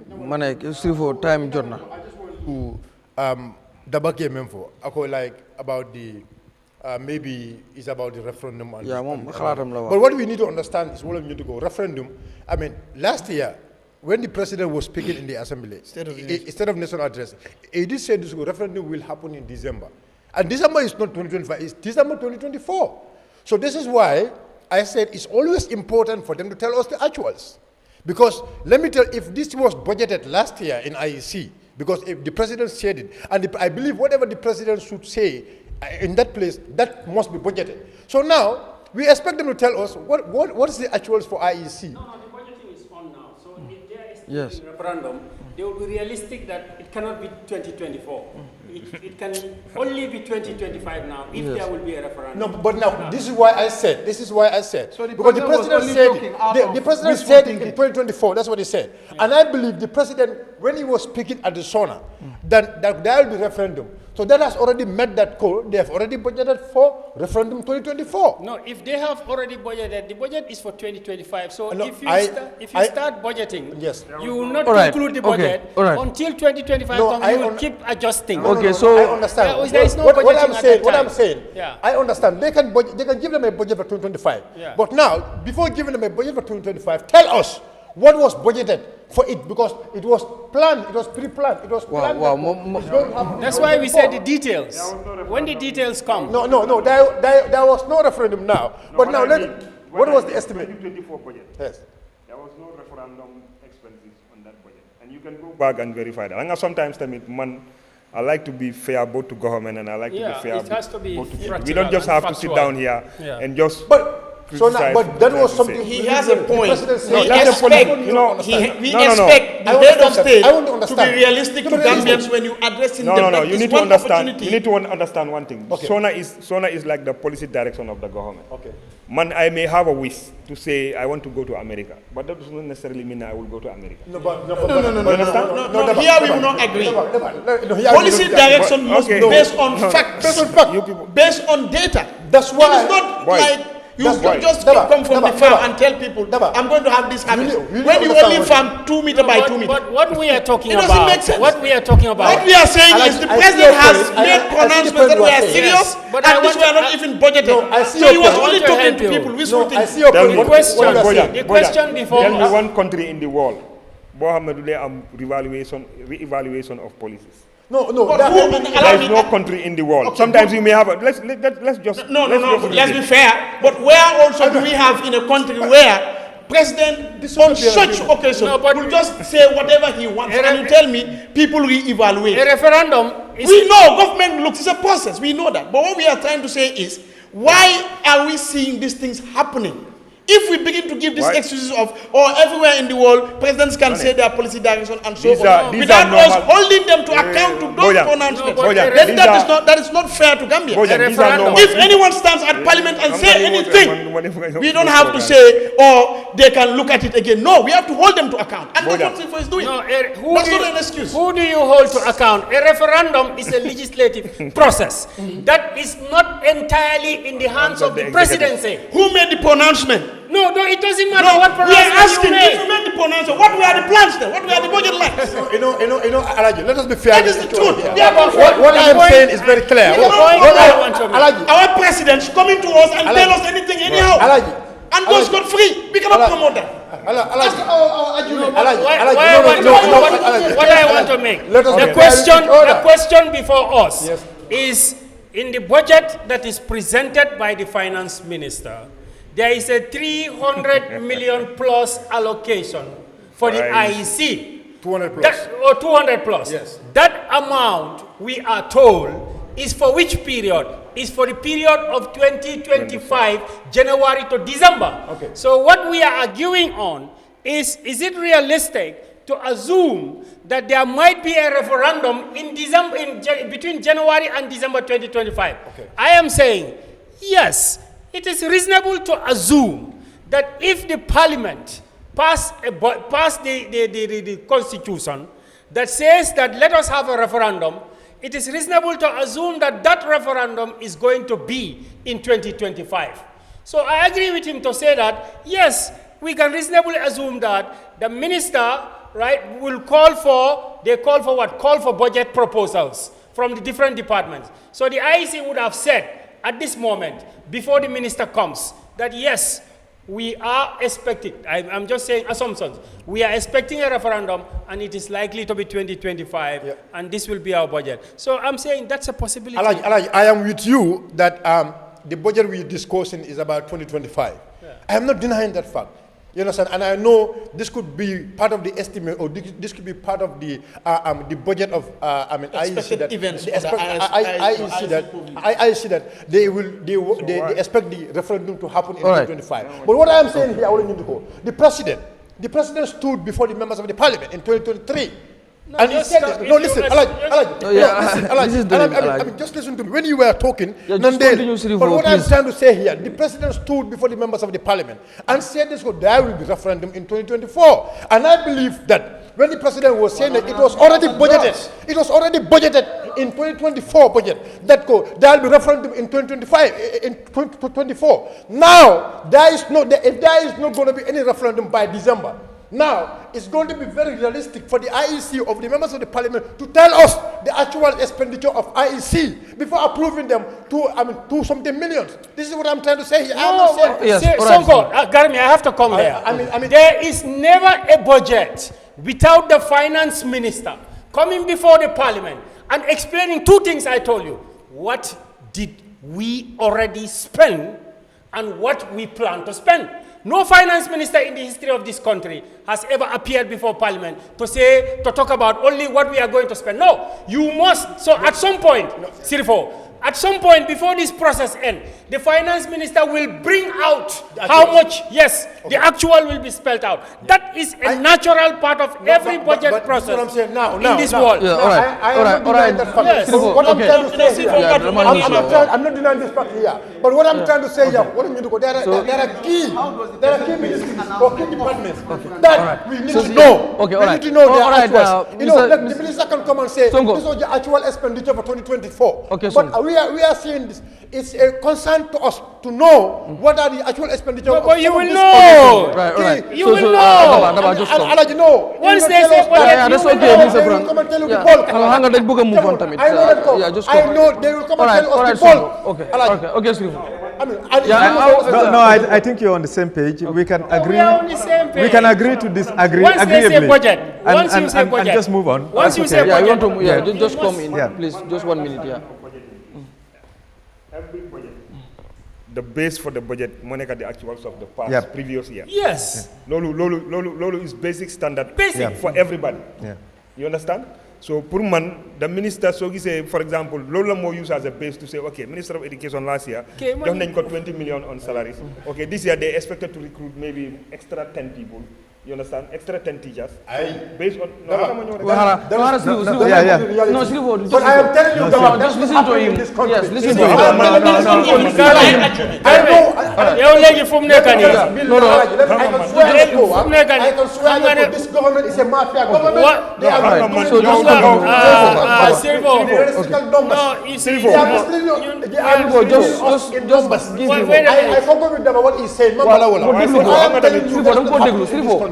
Manek, still for time, Jordan. Dabahk came for. I call like about the maybe it's about the referendum. And but what we need to understand is what we need to go referendum. I mean, last year when the president was speaking in the assembly, State of National Address, he did say this referendum will happen in December, and December is not 2025; it's December 2024. So this is why I said it's always important for them to tell us the actuals. Because let me tell you, if this was budgeted last year in IEC, because if the president said it, and I believe whatever the president should say in that place, that must be budgeted. So now, we expect them to tell us what is the actuals for IEC. No, the budgeting is on now. So if there is a referendum, they will be realistic that it cannot be 2024. It can only be 2025 now if there will be a referendum. No, but now this is why I said. So because the president said the president said in 2024. That's what he said. Yeah. And I believe the president, when he was speaking at the SONA, that there will be referendum. So that has already met that goal. They have already budgeted for referendum 2024. No, if they have already budgeted, the budget is for 2025. So no, if you start budgeting, you will not conclude the budget until 2025 comes. You will keep adjusting. So I understand. There is no budgeting what I'm saying, I understand. They can give them a budget for 2025. Yeah. But now, before giving them a budget for 2025, tell us what was budgeted for it, because it was planned, it was pre-planned, it was planned. That's why we said the details. When the details come. No, there was no referendum now. No, but now, what was the estimate? 2024 budget. Yes. There was no referendum expenses on that budget. And you can go back and verify that. And sometimes I like to be fair both to government and I like to be fair both to people. We don't just have to sit down here and just... So now, but that was something he has a point. We expect the head of state to be realistic to Gambians when you addressing them. No, you need to understand. You need to understand one thing. Okay. SONA is like the policy direction of the government. Okay. I may have a wish to say I want to go to America, but that does not necessarily mean I will go to America. No. Here we will not agree. Policy direction must be based on facts, based on data. That's why. It is not like. You don't just come from the farm and tell people, I'm going to have this habit. When you only farm 2 meter by 2 meter. But what we are talking about, doesn't make sense. What we are talking about. What we are saying is the president has made pronouncements that we are serious, and this we are not even budgeted. So he was only talking to people. The question before. Tell me one country in the world, re-evaluation of policies. No. There is no country in the world. Okay, sometimes you may have. Let's just. Let's be fair. But where also do we have in a country where president on such occasion will just say whatever he wants, and you tell me people re-evaluate. A referendum. We know government looks. It's a process. We know that. But what we are trying to say is, why are we seeing these things happening? If we begin to give these excuses of, everywhere in the world, presidents can say their policy direction and so on, without us holding them to account to those pronouncements, then that is not fair to Gambia. If anyone stands at parliament and say anything, we don't have to say, they can look at it again. No, we have to hold them to account. And that's what Silva is doing. That's not an excuse. Who do you hold to account? A referendum is a legislative process that is not entirely in the hands of the presidency. Who made the pronouncement? No, it doesn't matter what pronouncement we are asking if you made the pronouncement. What were the plans then? What were the budget lines? Alaji, let us be fair. That is the truth. What I am saying is very clear. Our presidents coming to us and tell us anything anyhow. And go scot free. We cannot promote that. What I want to make, the question before us is, in the budget that is presented by the finance minister, there is a 300 million plus allocation for the IEC. 200 plus. 200 plus. Yes. That amount, we are told, is for which period? Is for the period of 2025, January to December. Okay. So what we are arguing on is it realistic to assume that there might be a referendum in December, between January and December 2025? Okay. I am saying, yes, it is reasonable to assume that if the parliament pass the constitution that says that let us have a referendum, it is reasonable to assume that that referendum is going to be in 2025. So I agree with him to say that, yes, we can reasonably assume that the minister, right, will call for budget proposals from the different departments. So the IEC would have said at this moment, before the minister comes, that yes, we are expecting, I'm just saying assumptions, we are expecting a referendum and it is likely to be 2025 and this will be our budget. So I'm saying that's a possibility. I am with you that the budget we're discussing is about 2025. Yeah. I am not denying that fact. You understand? And I know this could be part of the estimate, or this could be part of the budget of expected IEC events. I see that they expect the referendum to happen in 2025. But what I am saying here, the president stood before the members of the parliament in 2023. No, and he said, no, listen, just listen to me. When you were talking, but what I'm trying to say here, the president stood before the members of the parliament and said there will be referendum in 2024. And I believe that when the president was saying that it was already budgeted in 2024 budget, that there will be referendum in 2025, in 2024. Now, there is not going to be any referendum by December. Now, it's going to be very realistic for the IEC of the members of the parliament to tell us the actual expenditure of IEC before approving them to something millions. This is what I'm trying to say here. Sonko, Garmi, I have to come there. There is never a budget without the finance minister coming before the parliament and explaining two things I told you. What did we already spend and what we plan to spend? No finance minister in the history of this country has ever appeared before parliament to talk about only what we are going to spend. No, you must. So at some point, Sirifo, at some point before this process ends, the finance minister will bring out how much, the actual will be spelled out. That is a natural part of every budget process what I'm saying now, in this world. I'm not denying this fact here. But what I'm trying to say here, there are key ministries or key departments that we need to know. We need to know their actuals. The minister can come and say, this was the actual expenditure for 2024. But we are seeing this. It's a concern to us to know what are the actual expenditure. But you will know. You will know. Once they say budget, that's okay. They will come and tell you the bulk. I know they will come and tell us the bulk. I think you're on the same page. We can agree. We are on the same page. We can agree to disagree. Once they say budget, and just move on. Once you say budget, just come in, please. Just 1 minute, Every budget, the base for the budget, Monica, the actuals of the past, previous year. Yes. Lolo is basic standard for everybody. Yeah. You understand? So, Purman, the minister, so he say, for example, Lola more use as a base to say, okay, Minister of Education last year, they got 20 million on salaries. Okay, this year they expected to recruit maybe extra 10 people. You understand? Extra 10 teachers. Based on but I am telling you, just listen to him. Yes, listen to him. I can swear that this government is a mafia government. They are I forgot with them what he said.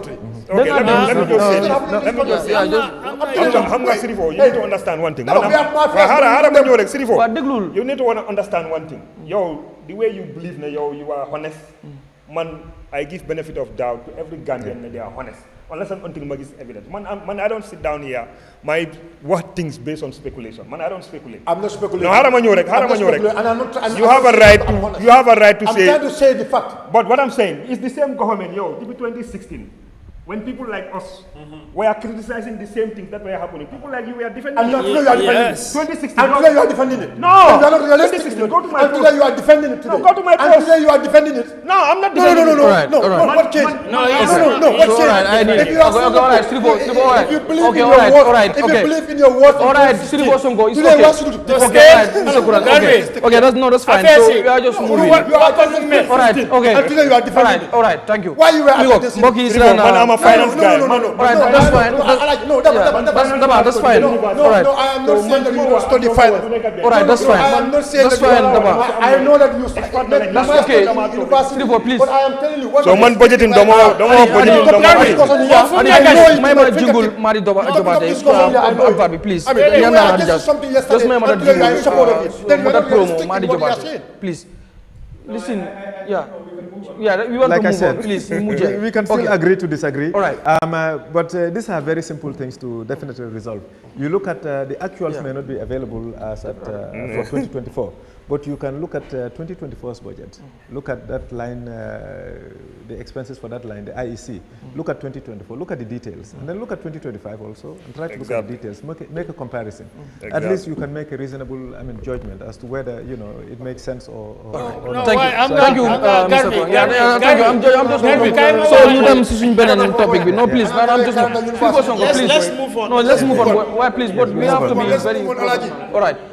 Okay, let me just say. You need to understand one thing. You need to understand one thing. The way you believe, you are honest. Man, I give benefit of doubt to every Gambian that they are honest. Unless and until is evident. Man, I don't sit down here. My what things based on speculation. Man, I don't speculate. I'm not speculating. No, you have a right to say. I'm trying to say the fact. But what I'm saying is the same government, DB 2016. When people like us were criticizing the same things that were happening, people like you were defending it. And today you are defending it. 2016. And today you are defending it. No. You are not realistic. Go to my post. And today you are defending it today. No, go to my post. And today you are defending it. No, I'm not defending it. No. What changed? No. What changed? If you believe in your words, today what should you do? Okay, that's fine. So we are just moving. You are defending it. Alright, okay. And today you are defending it. Alright, thank you. Why you were after this? I'm a finance guy. No. That's fine. That's fine. Alright. No, I am not saying that you don't study finance. Alright, that's fine. I am not saying that's that fine. I know that you That's okay. University before, please. But I am telling you. So man budgeting don't please. Please. Listen, yeah, we want like to move I said, on, please. We can still agree to disagree. All right. But these are very simple things to definitely resolve. You look at the actuals may not be available as at, for 2024, but you can look at 2024's budget. Look at that line, the expenses for that line, the IEC. Look at 2024. Look at the details, and then look at 2025 also, and try to look at the details. Make a comparison. At least you can make a reasonable, judgment as to whether it makes sense or not. Thank you, Mr. Kurang. Thank you. I'm just so you them switching better topic. No, please. No, I'm just please. Let's move on. No, let's move on. Why, please? But we have to be very. All right.